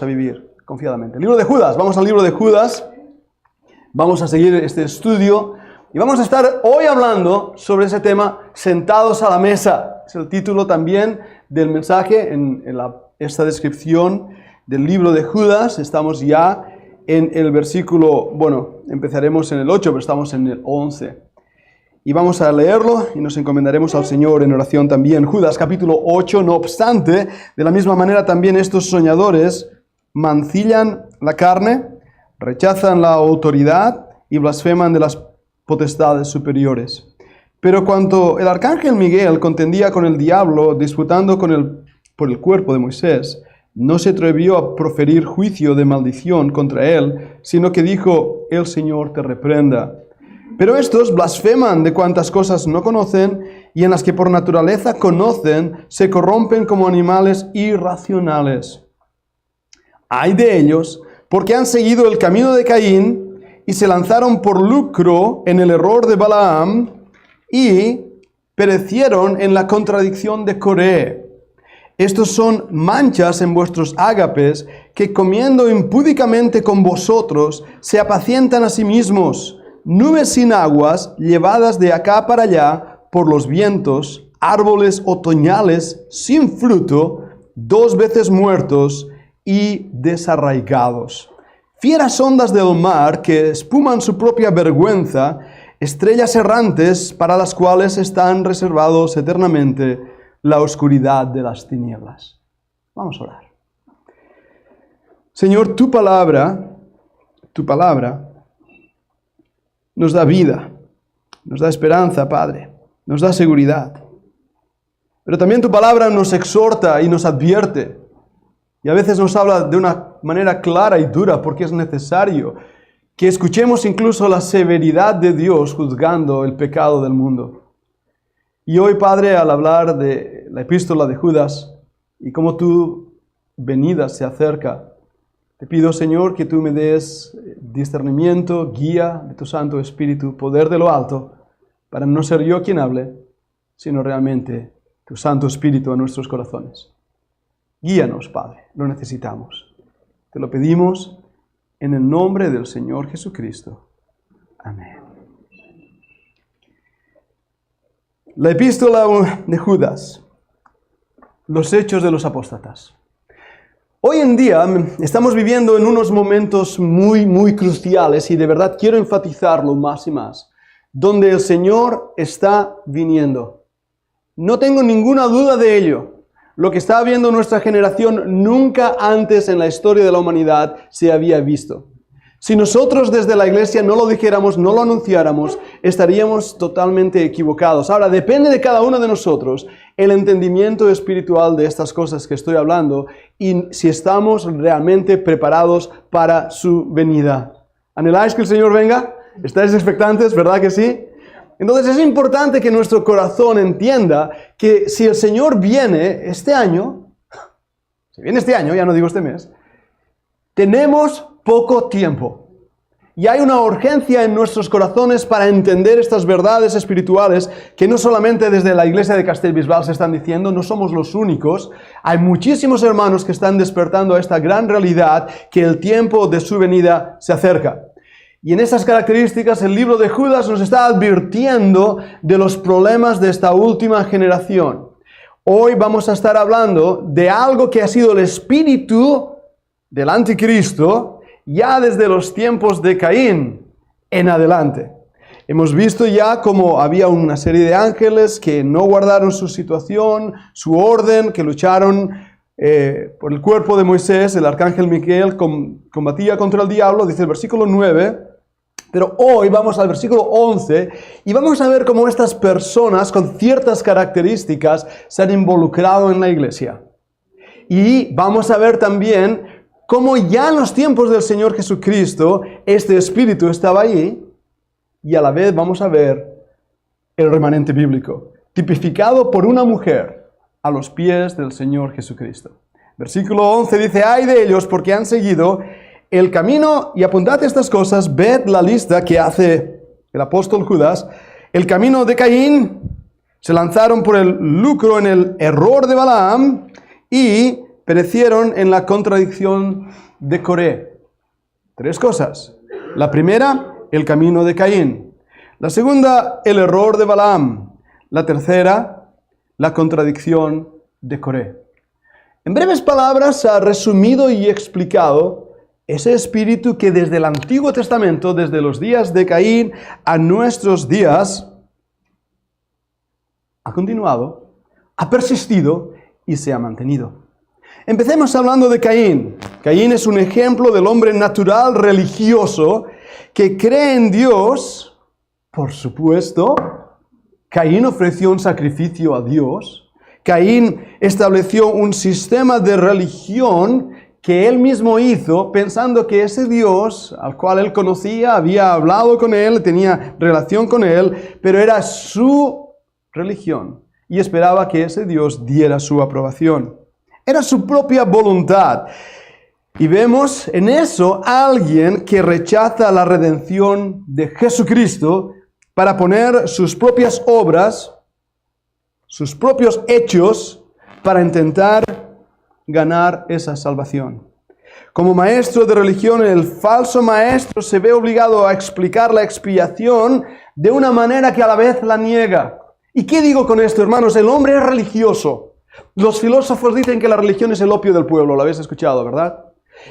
a vivir confiadamente. El libro de Judas, vamos al libro de Judas, vamos a seguir este estudio y vamos a estar hoy hablando sobre ese tema, sentados a la mesa. Es el título también del mensaje en esta descripción del libro de Judas. Estamos ya en el versículo, empezaremos en el 8, pero estamos en el 11. Y vamos a leerlo y nos encomendaremos al Señor en oración también. Judas capítulo 8, no obstante, de la misma manera también estos soñadores mancillan la carne, rechazan la autoridad y blasfeman de las potestades superiores. Pero cuando el arcángel Miguel contendía con el diablo, disputando por el cuerpo de Moisés, no se atrevió a proferir juicio de maldición contra él, sino que dijo: el Señor te reprenda. Pero estos blasfeman de cuantas cosas no conocen, y en las que por naturaleza conocen, se corrompen como animales irracionales. Ay de ellos, porque han seguido el camino de Caín, y se lanzaron por lucro en el error de Balaam, y perecieron en la contradicción de Coré. Estos son manchas en vuestros ágapes, que comiendo impúdicamente con vosotros, se apacientan a sí mismos, nubes sin aguas, llevadas de acá para allá por los vientos, árboles otoñales sin fruto, 2 veces muertos y desarraigados. Fieras ondas del mar que espuman su propia vergüenza, estrellas errantes para las cuales están reservados eternamente la oscuridad de las tinieblas. Vamos a orar. Señor, tu palabra nos da vida, nos da esperanza, Padre, nos da seguridad. Pero también tu palabra nos exhorta y nos advierte. Y a veces nos habla de una manera clara y dura porque es necesario que escuchemos incluso la severidad de Dios juzgando el pecado del mundo. Y hoy, Padre, al hablar de la epístola de Judas y cómo tu venida se acerca, te pido, Señor, que tú me des discernimiento, guía de tu Santo Espíritu, poder de lo alto, para no ser yo quien hable, sino realmente tu Santo Espíritu a nuestros corazones. Guíanos, Padre, lo necesitamos. Te lo pedimos en el nombre del Señor Jesucristo. Amén. La epístola de Judas, los hechos de los apóstatas. Hoy en día estamos viviendo en unos momentos muy cruciales y de verdad quiero enfatizarlo más y más, donde el Señor está viniendo. No tengo ninguna duda de ello. Lo que está viendo nuestra generación nunca antes en la historia de la humanidad se había visto. Si nosotros desde la iglesia no lo dijéramos, no lo anunciáramos, estaríamos totalmente equivocados. Ahora, depende de cada uno de nosotros el entendimiento espiritual de estas cosas que estoy hablando y si estamos realmente preparados para su venida. ¿Anheláis que el Señor venga? ¿Estáis expectantes? ¿Verdad que sí? Entonces es importante que nuestro corazón entienda que si el Señor viene este año, ya no digo este mes, tenemos poco tiempo. Y hay una urgencia en nuestros corazones para entender estas verdades espirituales que no solamente desde la iglesia de Castellbisbal se están diciendo, no somos los únicos. Hay muchísimos hermanos que están despertando a esta gran realidad que el tiempo de su venida se acerca. Y en estas características el libro de Judas nos está advirtiendo de los problemas de esta última generación. Hoy vamos a estar hablando de algo que ha sido el espíritu del anticristo ya desde los tiempos de Caín en adelante. Hemos visto ya cómo había una serie de ángeles que no guardaron su situación, su orden, que lucharon por el cuerpo de Moisés. El arcángel Miguel combatía contra el diablo, dice el versículo 9. Pero hoy vamos al versículo 11 y vamos a ver cómo estas personas con ciertas características se han involucrado en la iglesia. Y vamos a ver también cómo ya en los tiempos del Señor Jesucristo este espíritu estaba ahí y a la vez vamos a ver el remanente bíblico, tipificado por una mujer a los pies del Señor Jesucristo. Versículo 11 dice: ay de ellos porque han seguido el camino, y apuntad estas cosas, ved la lista que hace el apóstol Judas, el camino de Caín, se lanzaron por el lucro en el error de Balaam y perecieron en la contradicción de Coré. 3 cosas. La primera, el camino de Caín. La segunda, el error de Balaam. La tercera, la contradicción de Coré. En breves palabras, ha resumido y explicado ese espíritu que desde el Antiguo Testamento, desde los días de Caín a nuestros días, ha continuado, ha persistido y se ha mantenido. Empecemos hablando de Caín. Caín es un ejemplo del hombre natural religioso que cree en Dios. Por supuesto, Caín ofreció un sacrificio a Dios. Caín estableció un sistema de religión que él mismo hizo, pensando que ese Dios, al cual él conocía, había hablado con él, tenía relación con él, pero era su religión y esperaba que ese Dios diera su aprobación. Era su propia voluntad. Y vemos en eso a alguien que rechaza la redención de Jesucristo para poner sus propias obras, sus propios hechos, para intentar ganar esa salvación. Como maestro de religión, el falso maestro se ve obligado a explicar la expiación de una manera que a la vez la niega. ¿Y qué digo con esto, hermanos? El hombre es religioso. Los filósofos dicen que la religión es el opio del pueblo, lo habéis escuchado, ¿verdad?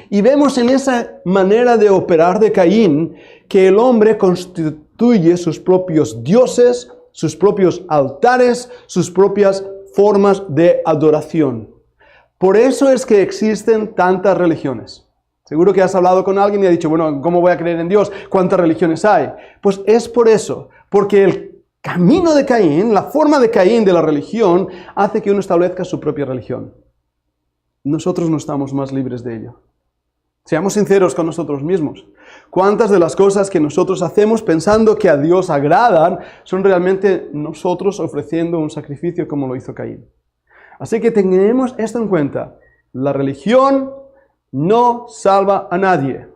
Y vemos en esa manera de operar de Caín que el hombre constituye sus propios dioses, sus propios altares, sus propias formas de adoración. Por eso es que existen tantas religiones. Seguro que has hablado con alguien y ha dicho, bueno, ¿cómo voy a creer en Dios? ¿Cuántas religiones hay? Pues es por eso, porque el camino de Caín, la forma de Caín de la religión, hace que uno establezca su propia religión. Nosotros no estamos más libres de ello. Seamos sinceros con nosotros mismos. ¿Cuántas de las cosas que nosotros hacemos pensando que a Dios agradan son realmente nosotros ofreciendo un sacrificio como lo hizo Caín? Así que tengamos esto en cuenta. La religión no salva a nadie.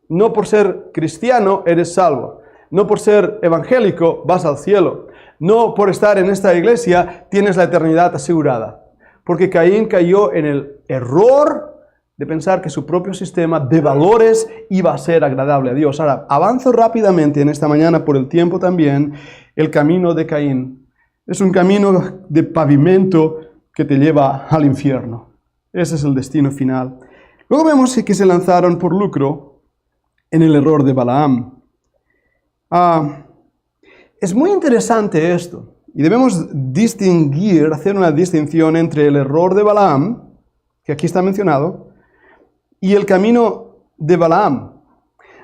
No por ser cristiano eres salvo. No por ser evangélico vas al cielo. No por estar en esta iglesia tienes la eternidad asegurada. Porque Caín cayó en el error de pensar que su propio sistema de valores iba a ser agradable a Dios. Ahora, avanzo rápidamente en esta mañana por el tiempo también. El camino de Caín es un camino de pavimento que te lleva al infierno. Ese es el destino final. Luego vemos que se lanzaron por lucro en el error de Balaam. Es muy interesante esto, y debemos distinguir, hacer una distinción entre el error de Balaam, que aquí está mencionado, y el camino de Balaam.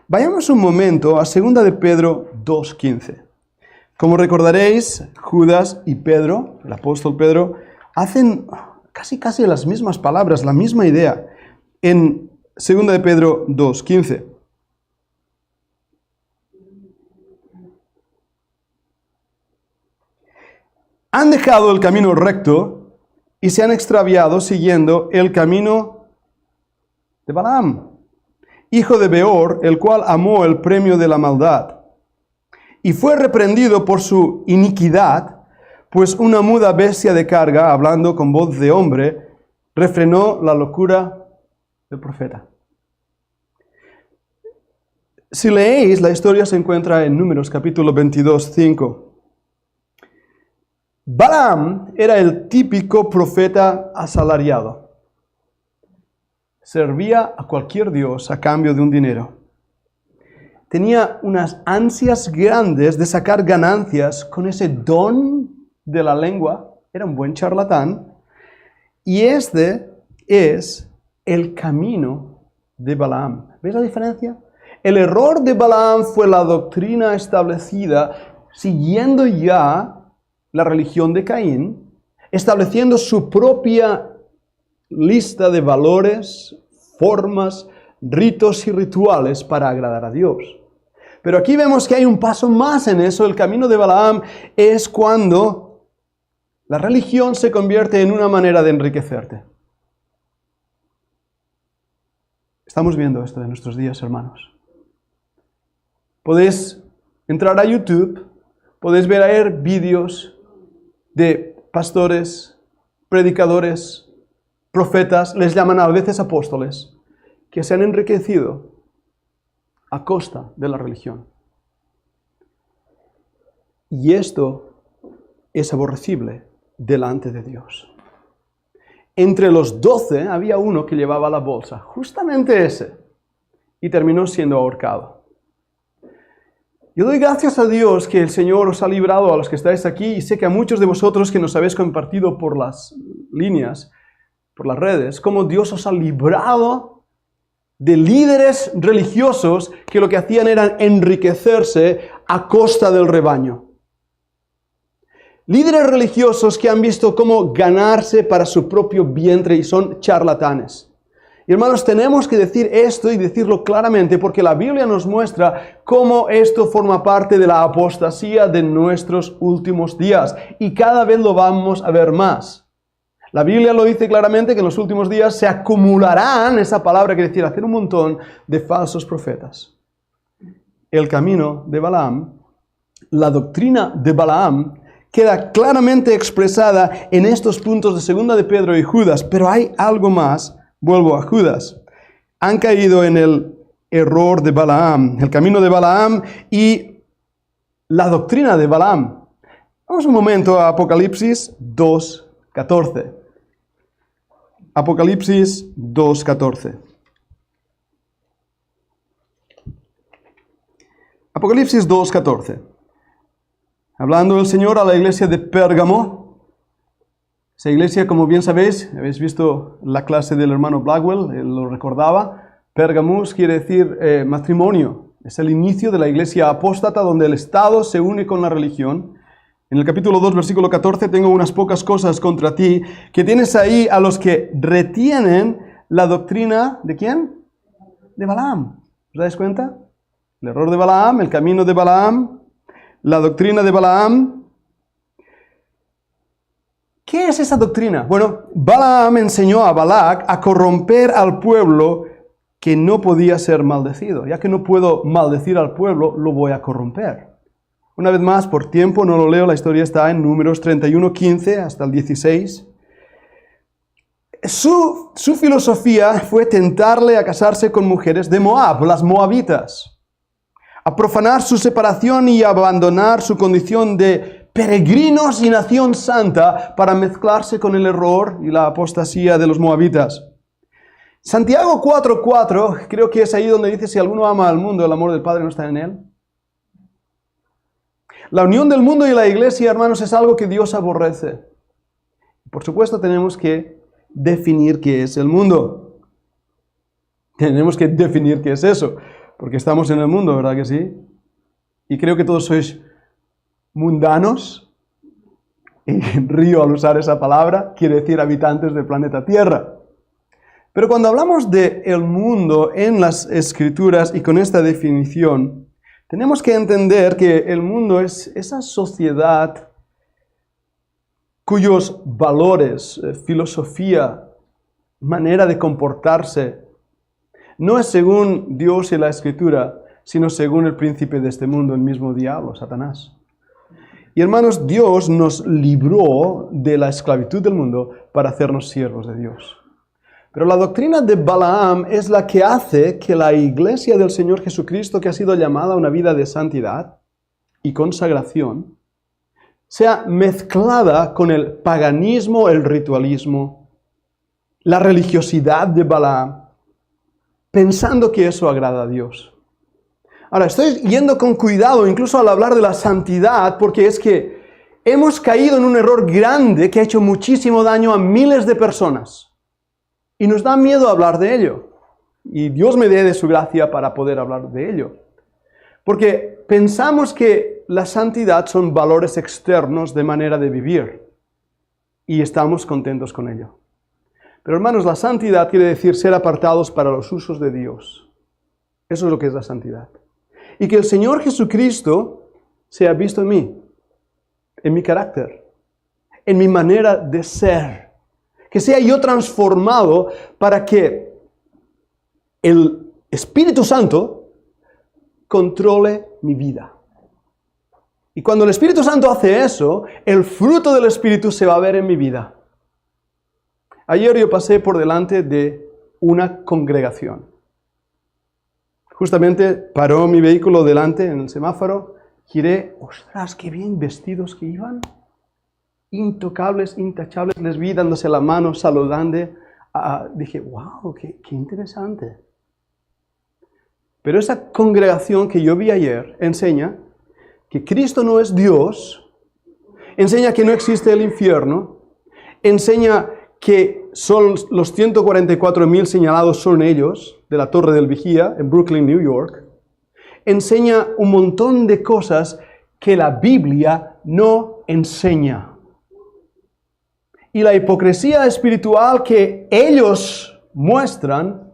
Vayamos un momento a 2 de Pedro 2:15. Como recordaréis, Judas y Pedro, el apóstol Pedro, hacen casi las mismas palabras, la misma idea, en 2 de Pedro 2:15. Han dejado el camino recto y se han extraviado siguiendo el camino de Balaam, hijo de Beor, el cual amó el premio de la maldad. Y fue reprendido por su iniquidad, pues una muda bestia de carga, hablando con voz de hombre, refrenó la locura del profeta. Si leéis, la historia se encuentra en Números capítulo 22:5. Balaam era el típico profeta asalariado. Servía a cualquier dios a cambio de un dinero. Tenía unas ansias grandes de sacar ganancias con ese don de la lengua. Era un buen charlatán. Y este es el camino de Balaam. ¿Ves la diferencia? El error de Balaam fue la doctrina establecida siguiendo ya la religión de Caín, estableciendo su propia lista de valores, formas, ritos y rituales para agradar a Dios. Pero aquí vemos que hay un paso más en eso. El camino de Balaam es cuando la religión se convierte en una manera de enriquecerte. Estamos viendo esto en nuestros días, hermanos. Podéis entrar a YouTube, podéis ver vídeos de pastores, predicadores, profetas, les llaman a veces apóstoles, que se han enriquecido a costa de la religión. Y esto es aborrecible delante de Dios. Entre los 12 había uno que llevaba la bolsa, justamente ese, y terminó siendo ahorcado. Yo doy gracias a Dios que el Señor os ha librado a los que estáis aquí, y sé que a muchos de vosotros que nos habéis compartido por las líneas, por las redes, cómo Dios os ha librado de líderes religiosos que lo que hacían era enriquecerse a costa del rebaño. Líderes religiosos que han visto cómo ganarse para su propio vientre y son charlatanes. Y hermanos, tenemos que decir esto y decirlo claramente porque la Biblia nos muestra cómo esto forma parte de la apostasía de nuestros últimos días. Y cada vez lo vamos a ver más. La Biblia lo dice claramente que en los últimos días se acumularán, esa palabra quiere decir hacer un montón de falsos profetas. El camino de Balaam, la doctrina de Balaam, queda claramente expresada en estos puntos de 2 de Pedro y Judas, pero hay algo más. Vuelvo a Judas. Han caído en el error de Balaam, el camino de Balaam y la doctrina de Balaam. Vamos un momento a Apocalipsis 2:14. Apocalipsis 2:14. Apocalipsis 2:14. Hablando el Señor a la iglesia de Pérgamo. Esa iglesia, como bien sabéis, habéis visto la clase del hermano Blackwell, él lo recordaba. Pérgamos quiere decir matrimonio. Es el inicio de la iglesia apóstata donde el Estado se une con la religión. En el capítulo 2, versículo 14, tengo unas pocas cosas contra ti, que tienes ahí a los que retienen la doctrina, ¿de quién? De Balaam. ¿Os dais cuenta? El error de Balaam, el camino de Balaam, la doctrina de Balaam. ¿Qué es esa doctrina? Bueno, Balaam enseñó a Balac a corromper al pueblo que no podía ser maldecido. Ya que no puedo maldecir al pueblo, lo voy a corromper. Una vez más, por tiempo, no lo leo, la historia está en Números 31:15 hasta el 16. Su filosofía fue tentarle a casarse con mujeres de Moab, las moabitas, a profanar su separación y a abandonar su condición de peregrinos y nación santa para mezclarse con el error y la apostasía de los moabitas. Santiago 4:4, creo que es ahí donde dice, si alguno ama al mundo, el amor del Padre no está en él. La unión del mundo y la iglesia, hermanos, es algo que Dios aborrece. Por supuesto, tenemos que definir qué es el mundo. Tenemos que definir qué es eso, porque estamos en el mundo, ¿verdad que sí? Y creo que todos sois mundanos, y río al usar esa palabra, quiere decir habitantes del planeta Tierra. Pero cuando hablamos de el mundo en las Escrituras y con esta definición, tenemos que entender que el mundo es esa sociedad cuyos valores, filosofía, manera de comportarse, no es según Dios y la Escritura, sino según el príncipe de este mundo, el mismo diablo, Satanás. Y hermanos, Dios nos libró de la esclavitud del mundo para hacernos siervos de Dios. Pero la doctrina de Balaam es la que hace que la iglesia del Señor Jesucristo, que ha sido llamada a una vida de santidad y consagración, sea mezclada con el paganismo, el ritualismo, la religiosidad de Balaam, pensando que eso agrada a Dios. Ahora, estoy yendo con cuidado incluso al hablar de la santidad, porque es que hemos caído en un error grande que ha hecho muchísimo daño a miles de personas. Y nos da miedo hablar de ello. Y Dios me dé de su gracia para poder hablar de ello. Porque pensamos que la santidad son valores externos de manera de vivir. Y estamos contentos con ello. Pero hermanos, la santidad quiere decir ser apartados para los usos de Dios. Eso es lo que es la santidad. Y que el Señor Jesucristo sea visto en mí, en mi carácter, en mi manera de ser. Que sea yo transformado para que el Espíritu Santo controle mi vida. Y cuando el Espíritu Santo hace eso, el fruto del Espíritu se va a ver en mi vida. Ayer yo pasé por delante de una congregación. Justamente paró mi vehículo delante en el semáforo, giré, ostras, qué bien vestidos que iban. Intocables, intachables, les vi dándose la mano, saludando. Dije, wow, qué interesante. Pero esa congregación que yo vi ayer enseña que Cristo no es Dios, enseña que no existe el infierno, enseña que son los 144.000 señalados son ellos, de la Torre del Vigía, en Brooklyn, New York. Enseña un montón de cosas que la Biblia no enseña. Y la hipocresía espiritual que ellos muestran,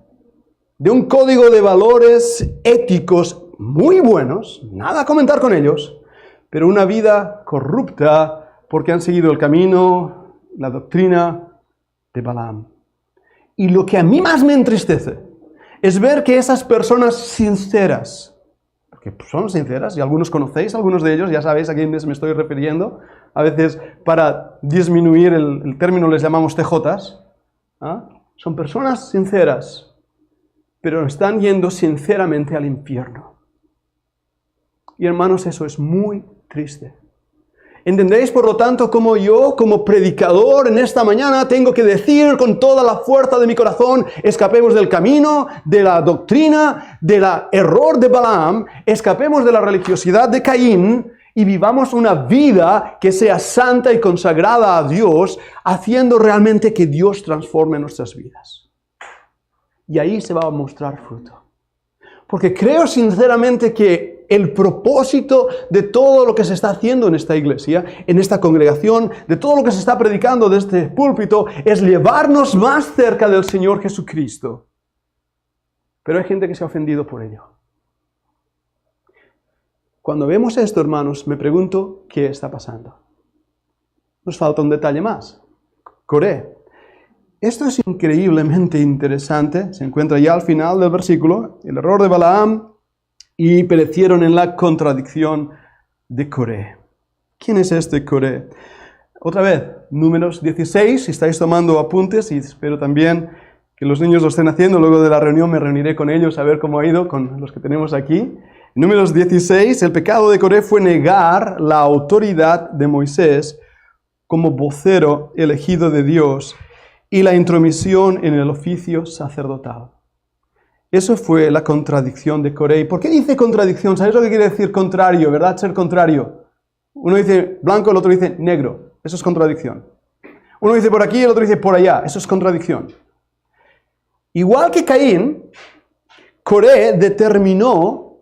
de un código de valores éticos muy buenos, nada a comentar con ellos, pero una vida corrupta porque han seguido el camino, la doctrina de Balaam. Y lo que a mí más me entristece es ver que esas personas sinceras, porque son sinceras, y algunos conocéis, algunos de ellos, ya sabéis a quiénes me estoy refiriendo, a veces para disminuir el término les llamamos TJs, son personas sinceras, pero están yendo sinceramente al infierno. Y hermanos, eso es muy triste. ¿Entendéis, por lo tanto, cómo yo, como predicador en esta mañana, tengo que decir con toda la fuerza de mi corazón, escapemos del camino, de la doctrina, del error de Balaam, escapemos de la religiosidad de Caín y vivamos una vida que sea santa y consagrada a Dios, haciendo realmente que Dios transforme nuestras vidas? Y ahí se va a mostrar fruto. Porque creo sinceramente que el propósito de todo lo que se está haciendo en esta iglesia, en esta congregación, de todo lo que se está predicando de este púlpito, es llevarnos más cerca del Señor Jesucristo. Pero hay gente que se ha ofendido por ello. Cuando vemos esto, hermanos, me pregunto qué está pasando. Nos falta un detalle más. Coré. Esto es increíblemente interesante. Se encuentra ya al final del versículo. El error de Balaam y perecieron en la contradicción de Coré. ¿Quién es este Coré? Otra vez, Números 16. Si estáis tomando apuntes, y espero también que los niños lo estén haciendo, luego de la reunión me reuniré con ellos a ver cómo ha ido con los que tenemos aquí. Números 16. El pecado de Coré fue negar la autoridad de Moisés como vocero elegido de Dios y la intromisión en el oficio sacerdotal. Eso fue la contradicción de Coré. ¿Por qué dice contradicción? ¿Sabéis lo que quiere decir contrario, verdad? Ser contrario. Uno dice blanco, el otro dice negro. Eso es contradicción. Uno dice por aquí, el otro dice por allá. Eso es contradicción. Igual que Caín, Coré determinó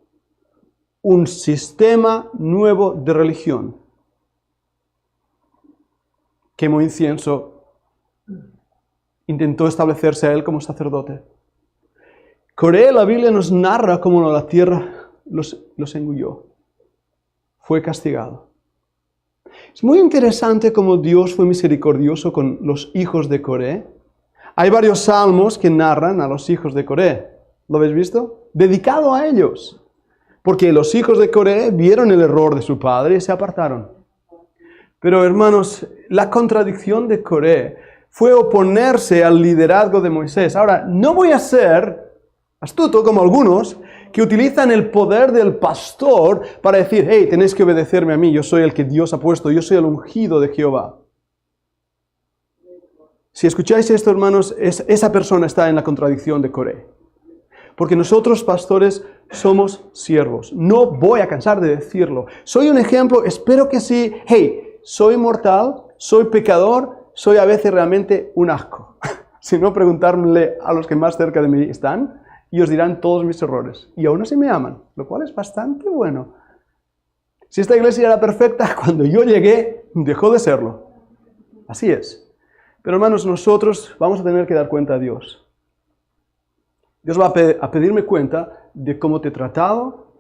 un sistema nuevo de religión. Quemó incienso. Intentó establecerse a él como sacerdote. Coré, la Biblia nos narra cómo la tierra los engulló. Fue castigado. Es muy interesante cómo Dios fue misericordioso con los hijos de Coré. Hay varios salmos que narran a los hijos de Coré. ¿Lo habéis visto? Dedicado a ellos. Porque los hijos de Coré vieron el error de su padre y se apartaron. Pero hermanos, la contradicción de Coré fue oponerse al liderazgo de Moisés. Ahora, no voy a ser astuto como algunos que utilizan el poder del pastor para decir, hey, tenéis que obedecerme a mí, yo soy el que Dios ha puesto, yo soy el ungido de Jehová. Si escucháis esto, hermanos, esa persona está en la contradicción de Coré. Porque nosotros, pastores, somos siervos. No voy a cansar de decirlo. Soy un ejemplo, espero que sí. Hey, soy mortal, soy pecador, soy a veces realmente un asco. Si no, preguntarle a los que más cerca de mí están y os dirán todos mis errores. Y aún así me aman, lo cual es bastante bueno. Si esta iglesia era perfecta, cuando yo llegué, dejó de serlo. Así es. Pero hermanos, nosotros vamos a tener que dar cuenta a Dios. Dios va a pedirme cuenta de cómo te he tratado,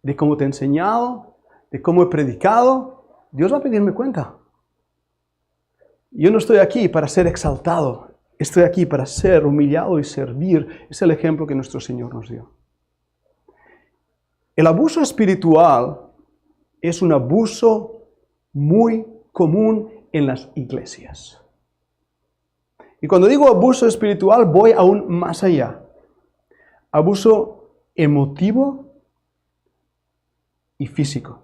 de cómo te he enseñado, de cómo he predicado. Dios va a pedirme cuenta. Yo no estoy aquí para ser exaltado, estoy aquí para ser humillado y servir. Es el ejemplo que nuestro Señor nos dio. El abuso espiritual es un abuso muy común en las iglesias. Y cuando digo abuso espiritual, voy aún más allá. Abuso emotivo y físico.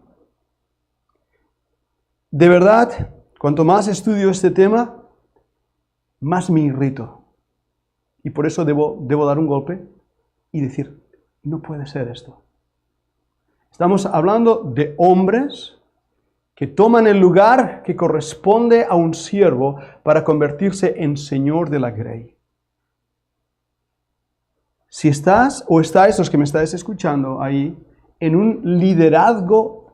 De verdad, cuanto más estudio este tema, más me irrito. Y por eso debo dar un golpe y decir, no puede ser esto. Estamos hablando de hombres que toman el lugar que corresponde a un siervo para convertirse en señor de la grey. Si estás o estáis, los que me estáis escuchando ahí, en un liderazgo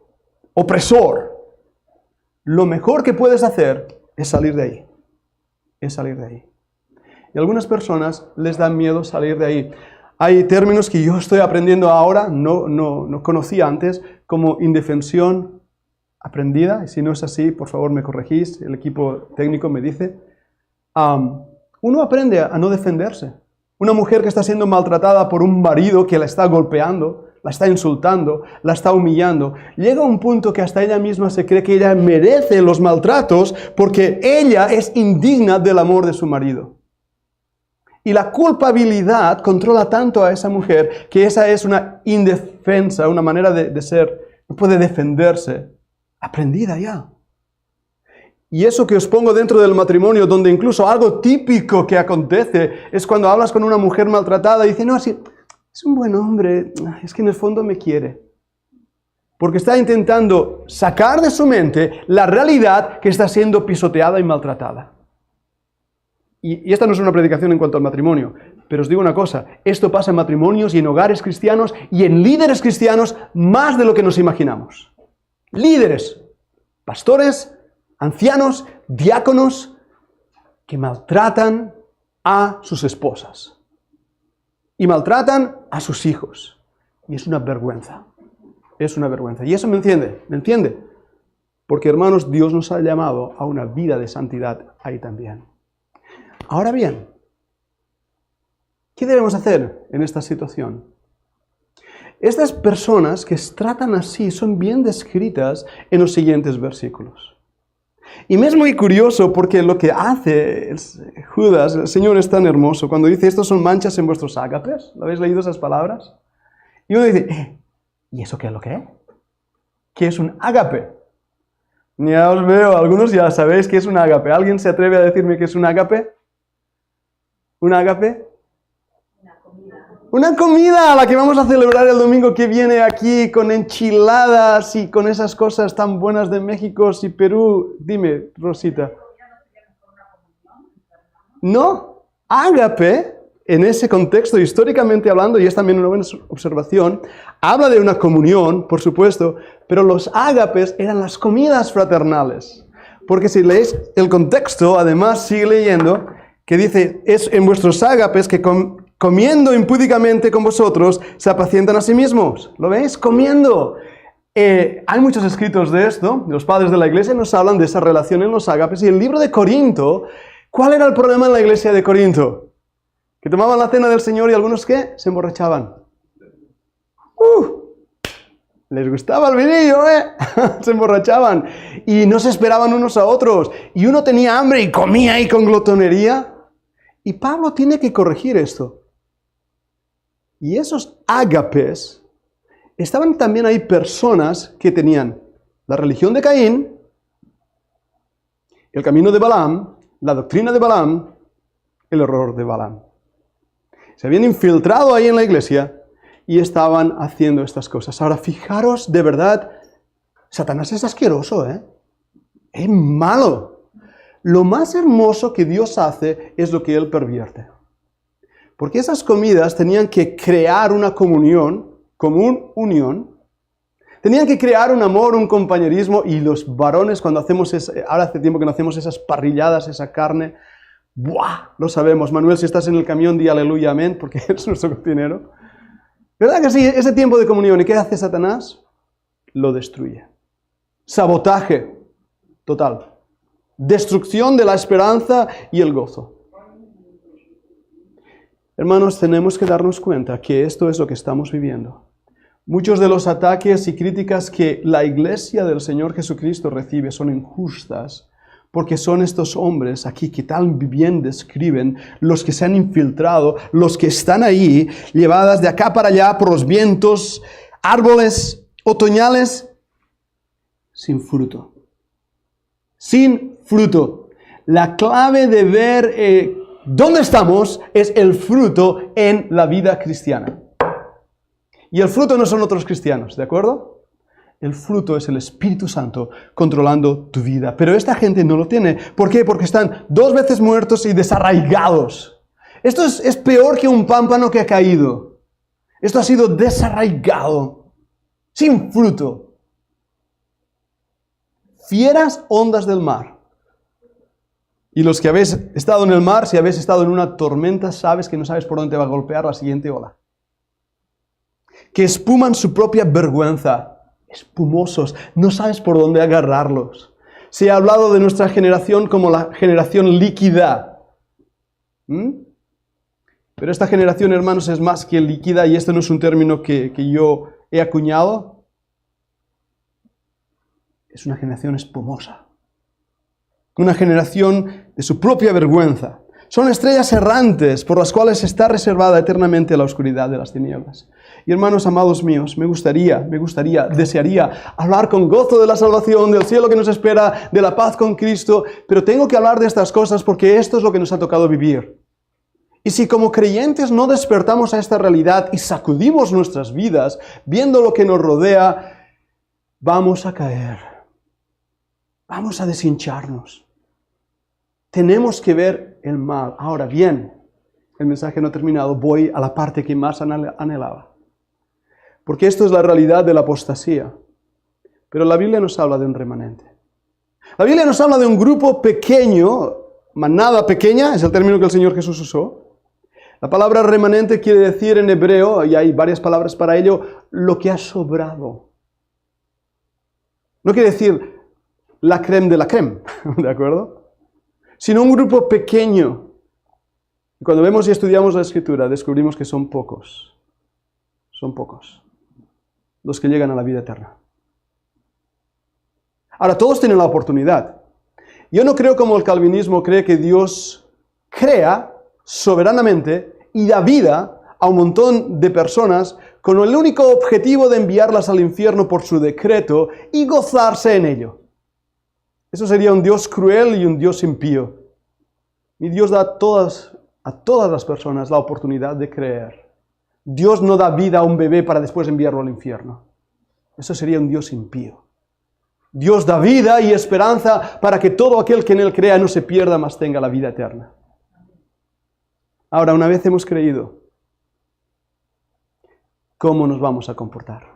opresor, lo mejor que puedes hacer es salir de ahí. Es salir de ahí. Y a algunas personas les da miedo salir de ahí. Hay términos que yo estoy aprendiendo ahora, no conocía antes, como indefensión aprendida. Y si no es así, por favor me corregís, el equipo técnico me dice. Uno aprende a no defenderse. Una mujer que está siendo maltratada por un marido que la está golpeando, la está insultando, la está humillando, llega a un punto que hasta ella misma se cree que ella merece los maltratos porque ella es indigna del amor de su marido. Y la culpabilidad controla tanto a esa mujer que esa es una indefensa, una manera de ser, no puede defenderse, aprendida ya. Y eso que os pongo dentro del matrimonio, donde incluso algo típico que acontece es cuando hablas con una mujer maltratada y dice, no, sí, es un buen hombre, es que en el fondo me quiere. Porque está intentando sacar de su mente la realidad que está siendo pisoteada y maltratada. Y esta no es una predicación en cuanto al matrimonio, pero os digo una cosa, esto pasa en matrimonios y en hogares cristianos y en líderes cristianos más de lo que nos imaginamos. Líderes, pastores, ancianos, diáconos, que maltratan a sus esposas y maltratan a sus hijos. Y es una vergüenza, es una vergüenza. Y eso me entiende, porque hermanos, Dios nos ha llamado a una vida de santidad ahí también. Ahora bien, ¿qué debemos hacer en esta situación? Estas personas que tratan así son bien descritas en los siguientes versículos. Y me es muy curioso porque lo que hace Judas, el Señor es tan hermoso, cuando dice, estos son manchas en vuestros ágapes. ¿Lo habéis leído esas palabras? Y uno dice, ¿y eso qué es lo que es? ¿Qué es un ágape? Ya os veo, algunos ya sabéis qué es un ágape. ¿Alguien se atreve a decirme qué es un ágape? ¿Un ágape? Una comida a la que vamos a celebrar el domingo que viene aquí con enchiladas y con esas cosas tan buenas de México y Perú. Dime, Rosita. No, ágape, en ese contexto históricamente hablando, y es también una buena observación, habla de una comunión, por supuesto, pero los ágapes eran las comidas fraternales. Porque si leéis el contexto, además sigue leyendo, que dice, es en vuestros ágapes que comiendo impúdicamente con vosotros, se apacientan a sí mismos. ¿Lo veis? Comiendo. Hay muchos escritos de esto. Los padres de la iglesia nos hablan de esa relación en los ágapes. Y el libro de Corinto, ¿cuál era el problema en la iglesia de Corinto? Que tomaban la cena del Señor y algunos, ¿qué? Se emborrachaban. Les gustaba el vinillo, Se emborrachaban. Y no se esperaban unos a otros. Y uno tenía hambre y comía ahí con glotonería. Y Pablo tiene que corregir esto. Y esos ágapes, estaban también ahí personas que tenían la religión de Caín, el camino de Balaam, la doctrina de Balaam, el error de Balaam. Se habían infiltrado ahí en la iglesia y estaban haciendo estas cosas. Ahora, fijaros, de verdad, Satanás es asqueroso, Es malo. Lo más hermoso que Dios hace es lo que Él pervierte. Porque esas comidas tenían que crear una comunión, unión. Tenían que crear un amor, un compañerismo. Y los varones, cuando hacemos, ahora hace tiempo que no hacemos esas parrilladas, esa carne, ¡buah! Lo sabemos. Manuel, si estás en el camión, di aleluya, amén, porque eres nuestro cocinero. ¿Verdad que sí? Ese tiempo de comunión. ¿Y qué hace Satanás? Lo destruye. Sabotaje total. Destrucción de la esperanza y el gozo. Hermanos, tenemos que darnos cuenta que esto es lo que estamos viviendo. Muchos de los ataques y críticas que la iglesia del Señor Jesucristo recibe son injustas porque son estos hombres aquí que tan bien describen los que se han infiltrado, los que están ahí, llevadas de acá para allá por los vientos, árboles otoñales, sin fruto. Sin fruto. La clave de ver dónde estamos es el fruto en la vida cristiana. Y el fruto no son otros cristianos, ¿de acuerdo? El fruto es el Espíritu Santo controlando tu vida. Pero esta gente no lo tiene. ¿Por qué? Porque están 2 veces muertos y desarraigados. Esto es peor que un pámpano que ha caído. Esto ha sido desarraigado, sin fruto. Fieras ondas del mar. Y los que habéis estado en el mar, si habéis estado en una tormenta, sabes que no sabes por dónde te va a golpear la siguiente ola. Que espuman su propia vergüenza. Espumosos, no sabes por dónde agarrarlos. Se ha hablado de nuestra generación como la generación líquida. Pero esta generación, hermanos, es más que líquida, y este no es un término que yo he acuñado. Es una generación espumosa. Una generación de su propia vergüenza. Son estrellas errantes por las cuales está reservada eternamente la oscuridad de las tinieblas. Y hermanos amados míos, me gustaría, desearía hablar con gozo de la salvación, del cielo que nos espera, de la paz con Cristo, pero tengo que hablar de estas cosas porque esto es lo que nos ha tocado vivir. Y si como creyentes no despertamos a esta realidad y sacudimos nuestras vidas, viendo lo que nos rodea, vamos a caer. Vamos a deshincharnos. Tenemos que ver el mal. Ahora bien, el mensaje no ha terminado. Voy a la parte que más anhelaba. Porque esto es la realidad de la apostasía. Pero la Biblia nos habla de un remanente. La Biblia nos habla de un grupo pequeño, manada pequeña, es el término que el Señor Jesús usó. La palabra remanente quiere decir en hebreo, y hay varias palabras para ello, lo que ha sobrado. No quiere decir la crème de la crème, ¿de acuerdo? Sino un grupo pequeño. Cuando vemos y estudiamos la Escritura, descubrimos que son pocos. Son pocos los que llegan a la vida eterna. Ahora, todos tienen la oportunidad. Yo no creo como el calvinismo cree que Dios crea soberanamente y da vida a un montón de personas con el único objetivo de enviarlas al infierno por su decreto y gozarse en ello. Eso sería un Dios cruel y un Dios impío. Y Dios da a todas las personas la oportunidad de creer. Dios no da vida a un bebé para después enviarlo al infierno. Eso sería un Dios impío. Dios da vida y esperanza para que todo aquel que en Él crea no se pierda, mas tenga la vida eterna. Ahora, una vez hemos creído, ¿cómo nos vamos a comportar?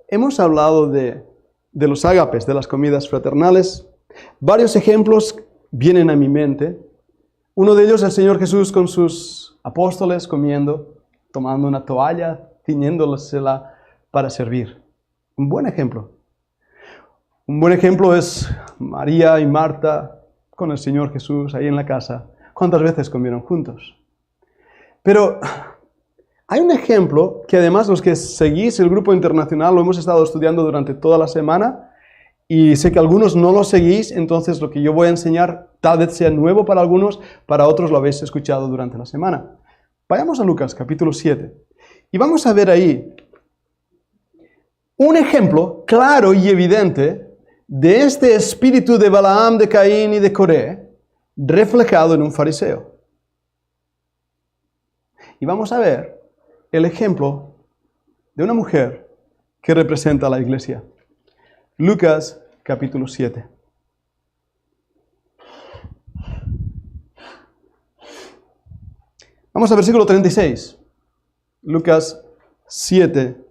Hemos hablado de los ágapes, de las comidas fraternales. Varios ejemplos vienen a mi mente. Uno de ellos, el Señor Jesús con sus apóstoles comiendo, tomando una toalla, ciñéndosela para servir. Un buen ejemplo. Un buen ejemplo es María y Marta con el Señor Jesús ahí en la casa. ¿Cuántas veces comieron juntos? Pero hay un ejemplo que además los que seguís el grupo internacional lo hemos estado estudiando durante toda la semana y sé que algunos no lo seguís, entonces lo que yo voy a enseñar tal vez sea nuevo para algunos, para otros lo habéis escuchado durante la semana. Vayamos a Lucas capítulo 7 y vamos a ver ahí un ejemplo claro y evidente de este espíritu de Balaam, de Caín y de Coré reflejado en un fariseo. Y vamos a ver el ejemplo de una mujer que representa a la iglesia. Lucas capítulo 7. Vamos al versículo 36. Lucas 7,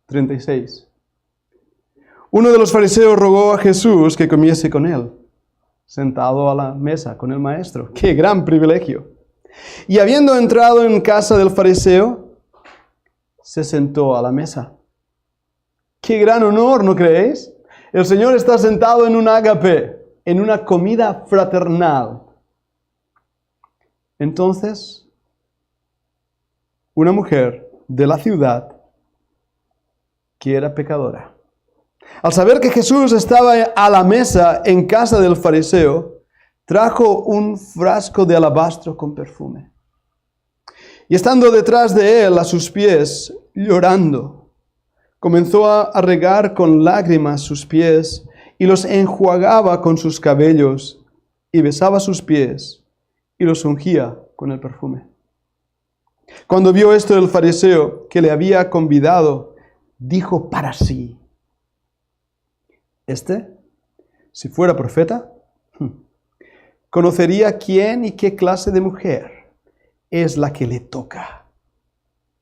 36. Uno de los fariseos rogó a Jesús que comiese con él, sentado a la mesa con el maestro. ¡Qué gran privilegio! Y habiendo entrado en casa del fariseo, se sentó a la mesa. ¡Qué gran honor!, ¿no creéis? El Señor está sentado en un ágape, en una comida fraternal. Entonces, una mujer de la ciudad, que era pecadora, Al saber que Jesús estaba a la mesa en casa del fariseo, trajo un frasco de alabastro con perfume. Y estando detrás de él a sus pies, llorando, comenzó a regar con lágrimas sus pies y los enjuagaba con sus cabellos y besaba sus pies y los ungía con el perfume. Cuando vio esto el fariseo que le había convidado, dijo para sí: si fuera profeta, conocería quién y qué clase de mujer es la que le toca,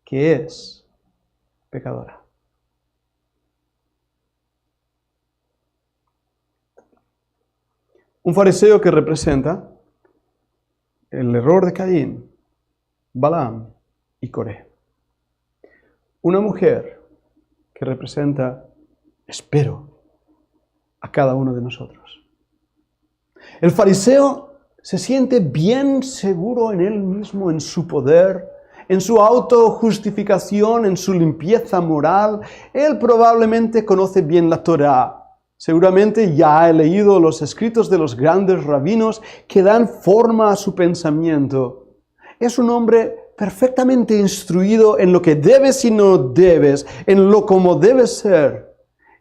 que es pecadora. Un fariseo que representa el error de Caín, Balaam y Coré. Una mujer que representa, espero, a cada uno de nosotros. El fariseo se siente bien seguro en él mismo, en su poder, en su autojustificación, en su limpieza moral. Él probablemente conoce bien la Torá. Seguramente ya ha leído los escritos de los grandes rabinos que dan forma a su pensamiento. Es un hombre perfectamente instruido en lo que debes y no debes, en lo como debes ser.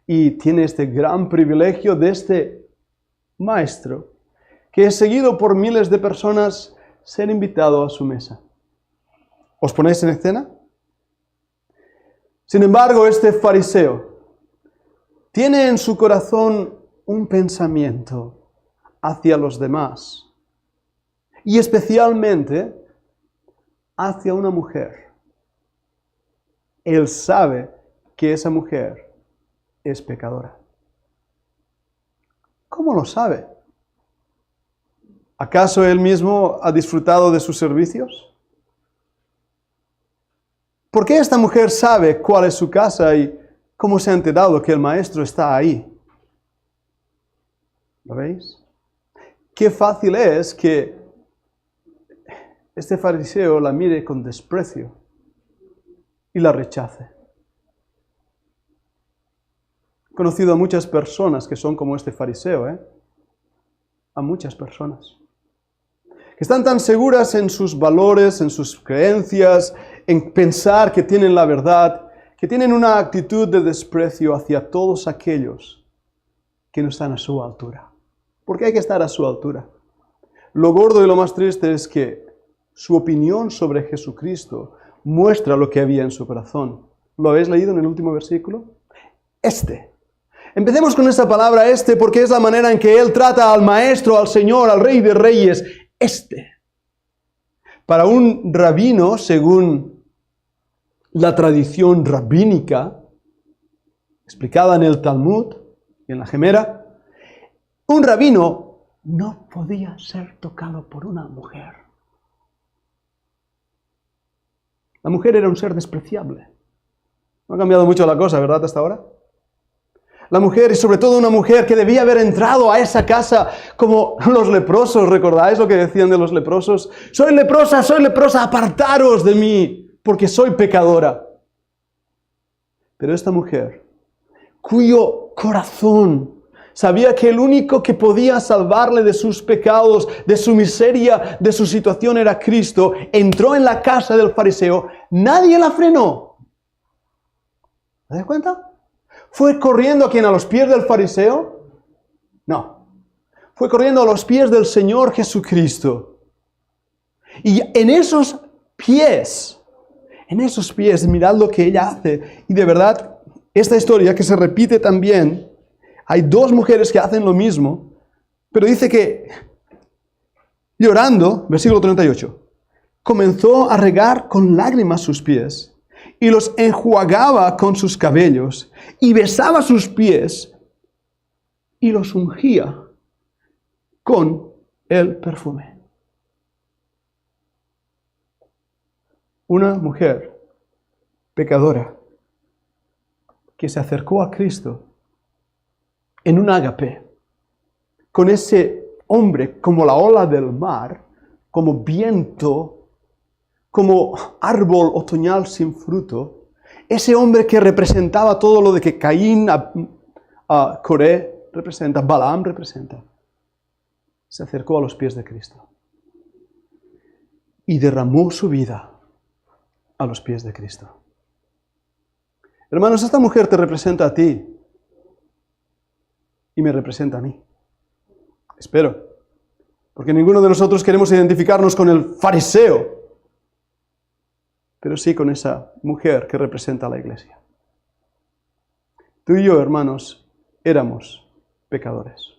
Y tiene este gran privilegio de este maestro, que es seguido por miles de personas, ser invitado a su mesa. ¿Os ponéis en escena? Sin embargo, este fariseo tiene en su corazón un pensamiento hacia los demás, y especialmente hacia una mujer. Él sabe que esa mujer es pecadora. ¿Cómo lo sabe? ¿Acaso él mismo ha disfrutado de sus servicios? ¿Por qué esta mujer sabe cuál es su casa y cómo se ha enterado que el maestro está ahí? ¿Lo veis? Qué fácil es que este fariseo la mire con desprecio y la rechace. He conocido a muchas personas que son como este fariseo, a muchas personas. Que están tan seguras en sus valores, en sus creencias, en pensar que tienen la verdad, que tienen una actitud de desprecio hacia todos aquellos que no están a su altura. Porque hay que estar a su altura. Lo gordo y lo más triste es que su opinión sobre Jesucristo muestra lo que había en su corazón. ¿Lo habéis leído en el último versículo? Empecemos con esta palabra porque es la manera en que él trata al maestro, al Señor, al Rey de Reyes. Para un rabino, según la tradición rabínica, explicada en el Talmud y en la Gemera, un rabino no podía ser tocado por una mujer. La mujer era un ser despreciable. No ha cambiado mucho la cosa, ¿verdad, hasta ahora? La mujer, y sobre todo una mujer que debía haber entrado a esa casa como los leprosos. ¿Recordáis lo que decían de los leprosos? Soy leprosa, apartaros de mí, porque soy pecadora. Pero esta mujer, cuyo corazón sabía que el único que podía salvarle de sus pecados, de su miseria, de su situación era Cristo, entró en la casa del fariseo. Nadie la frenó. ¿Te das cuenta? ¿Fue corriendo a los pies del fariseo? No. Fue corriendo a los pies del Señor Jesucristo. Y en esos pies, mirad lo que ella hace. Y de verdad, esta historia que se repite también, hay dos mujeres que hacen lo mismo, pero dice que, llorando, versículo 38, comenzó a regar con lágrimas sus pies, y los enjuagaba con sus cabellos, y besaba sus pies, y los ungía con el perfume. Una mujer pecadora que se acercó a Cristo en un ágape, con ese hombre como la ola del mar, como viento, como árbol otoñal sin fruto, ese hombre que representaba todo lo de que Caín Coré representa, Balaam representa. Se acercó a los pies de Cristo y derramó su vida a los pies de Cristo. Hermanos, esta mujer te representa a ti y me representa a mí. Espero. Porque ninguno de nosotros queremos identificarnos con el fariseo, pero sí con esa mujer que representa a la iglesia. Tú y yo, hermanos, éramos pecadores.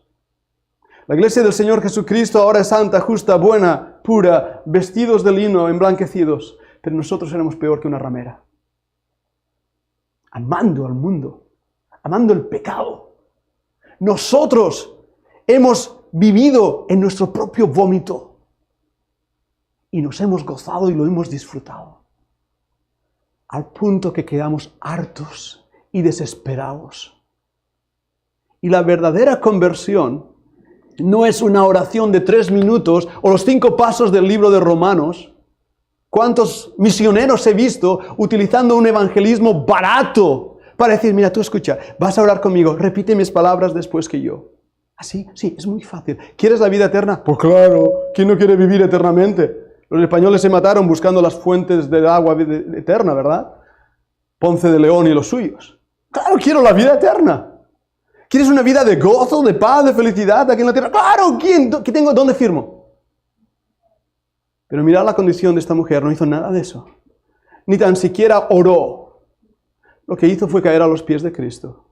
La iglesia del Señor Jesucristo ahora es santa, justa, buena, pura, vestidos de lino, emblanquecidos, pero nosotros éramos peor que una ramera. Amando al mundo, amando el pecado. Nosotros hemos vivido en nuestro propio vómito y nos hemos gozado y lo hemos disfrutado, al punto que quedamos hartos y desesperados. Y la verdadera conversión no es una oración de 3 minutos o los 5 pasos del libro de Romanos. ¿Cuántos misioneros he visto utilizando un evangelismo barato para decir, mira, tú escucha, vas a orar conmigo, repite mis palabras después que yo? ¿Así? Sí, es muy fácil. ¿Quieres la vida eterna? Pues claro, ¿quién no quiere vivir eternamente? Los españoles se mataron buscando las fuentes del agua eterna, ¿verdad? Ponce de León y los suyos. Claro, quiero la vida eterna. ¿Quieres una vida de gozo, de paz, de felicidad aquí en la tierra? ¡Claro! ¿Qué tengo? ¿Dónde firmo? Pero mirad la condición de esta mujer, no hizo nada de eso. Ni tan siquiera oró. Lo que hizo fue caer a los pies de Cristo.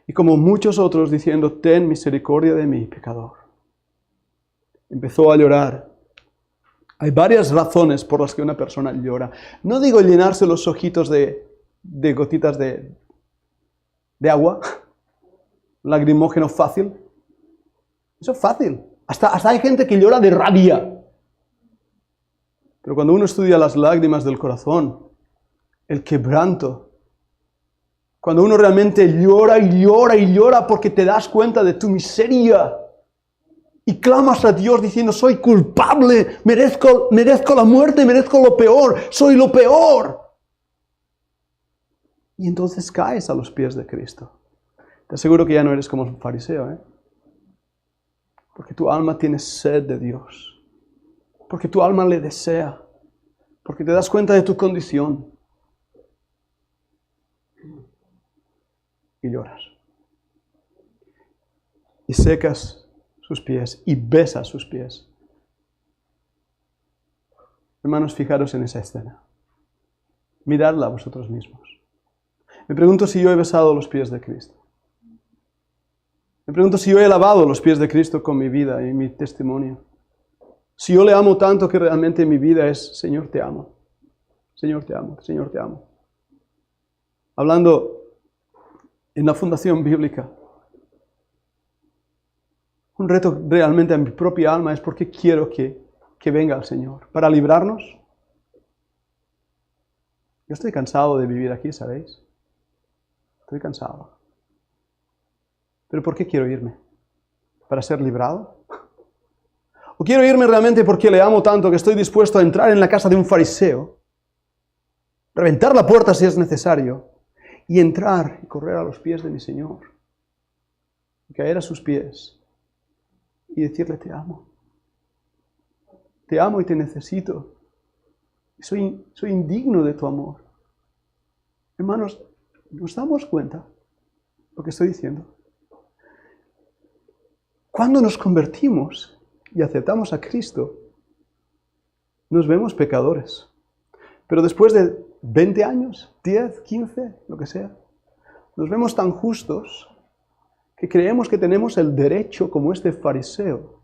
Y como muchos otros diciendo, ten misericordia de mí, pecador. Empezó a llorar. Hay varias razones por las que una persona llora. No digo llenarse los ojitos de gotitas de agua, lagrimógeno fácil. Eso es fácil. Hasta hay gente que llora de rabia. Pero cuando uno estudia las lágrimas del corazón, el quebranto, cuando uno realmente llora y llora y llora porque te das cuenta de tu miseria y clamas a Dios diciendo, soy culpable, merezco la muerte, merezco lo peor, soy lo peor. Y entonces caes a los pies de Cristo. Te aseguro que ya no eres como un fariseo, ¿eh? Porque tu alma tiene sed de Dios. Porque tu alma le desea. Porque te das cuenta de tu condición. Y lloras. Y secas sus pies y besas sus pies. Hermanos, fijaros en esa escena. Miradla vosotros mismos. Me pregunto si yo he besado los pies de Cristo. Me pregunto si yo he lavado los pies de Cristo con mi vida y mi testimonio. Si yo le amo tanto que realmente mi vida es, Señor, te amo. Señor, te amo. Señor, te amo. Hablando en la fundación bíblica, un reto realmente a mi propia alma es por qué quiero que venga el Señor. ¿Para librarnos? Yo estoy cansado de vivir aquí, ¿sabéis? Estoy cansado. ¿Pero por qué quiero irme? ¿Para ser librado? ¿O quiero irme realmente porque le amo tanto que estoy dispuesto a entrar en la casa de un fariseo, reventar la puerta si es necesario, y entrar y correr a los pies de mi Señor, y caer a sus pies, y decirle, te amo y te necesito, soy indigno de tu amor? Hermanos, ¿nos damos cuenta lo que estoy diciendo? Cuando nos convertimos y aceptamos a Cristo, nos vemos pecadores. Pero después de 20 años, 10, 15, lo que sea, nos vemos tan justos que creemos que tenemos el derecho, como este fariseo,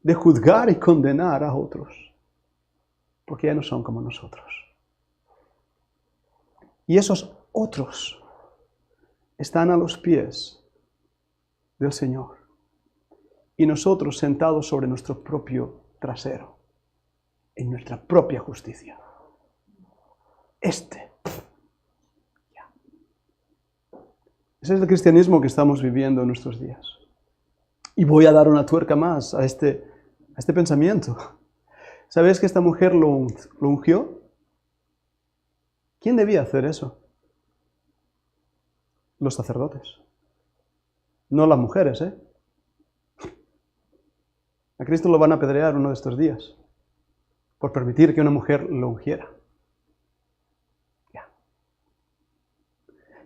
de juzgar y condenar a otros, porque ya no son como nosotros. Y esos otros están a los pies del Señor. Y nosotros sentados sobre nuestro propio trasero, en nuestra propia justicia. Ese es el cristianismo que estamos viviendo en nuestros días. Y voy a dar una tuerca más a este pensamiento. ¿Sabéis que esta mujer lo ungió? ¿Quién debía hacer eso? Los sacerdotes. No las mujeres, ¿eh? A Cristo lo van a apedrear uno de estos días por permitir que una mujer lo ungiera. Ya.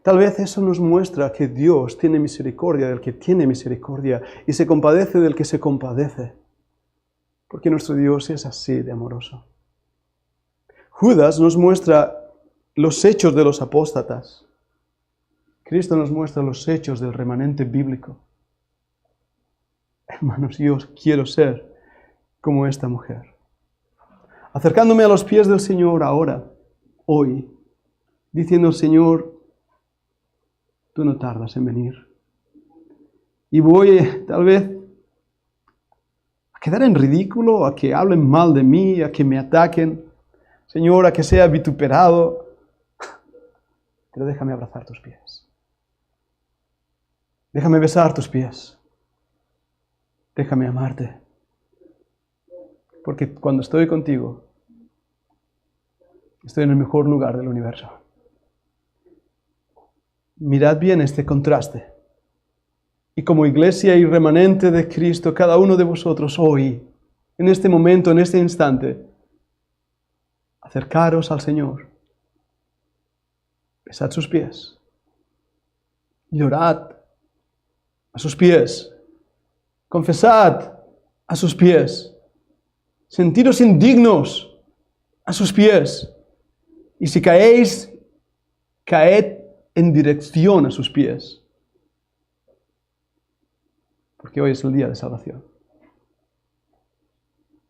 Tal vez eso nos muestra que Dios tiene misericordia del que tiene misericordia y se compadece del que se compadece. Porque nuestro Dios es así de amoroso. Judas nos muestra los hechos de los apóstatas. Cristo nos muestra los hechos del remanente bíblico. Hermanos, yo quiero ser como esta mujer. Acercándome a los pies del Señor ahora, hoy, diciendo, Señor, tú no tardas en venir. Y voy tal vez a quedar en ridículo, a que hablen mal de mí, a que me ataquen. Señor, a que sea vituperado. Pero déjame abrazar tus pies. Déjame besar tus pies. Déjame amarte. Porque cuando estoy contigo, estoy en el mejor lugar del universo. Mirad bien este contraste. Y como iglesia y remanente de Cristo, cada uno de vosotros hoy, en este momento, en este instante, acercaros al Señor. Besad sus pies. Llorad a sus pies. Confesad a sus pies. Sentiros indignos a sus pies. Y si caéis, caed en dirección a sus pies. Porque hoy es el día de salvación.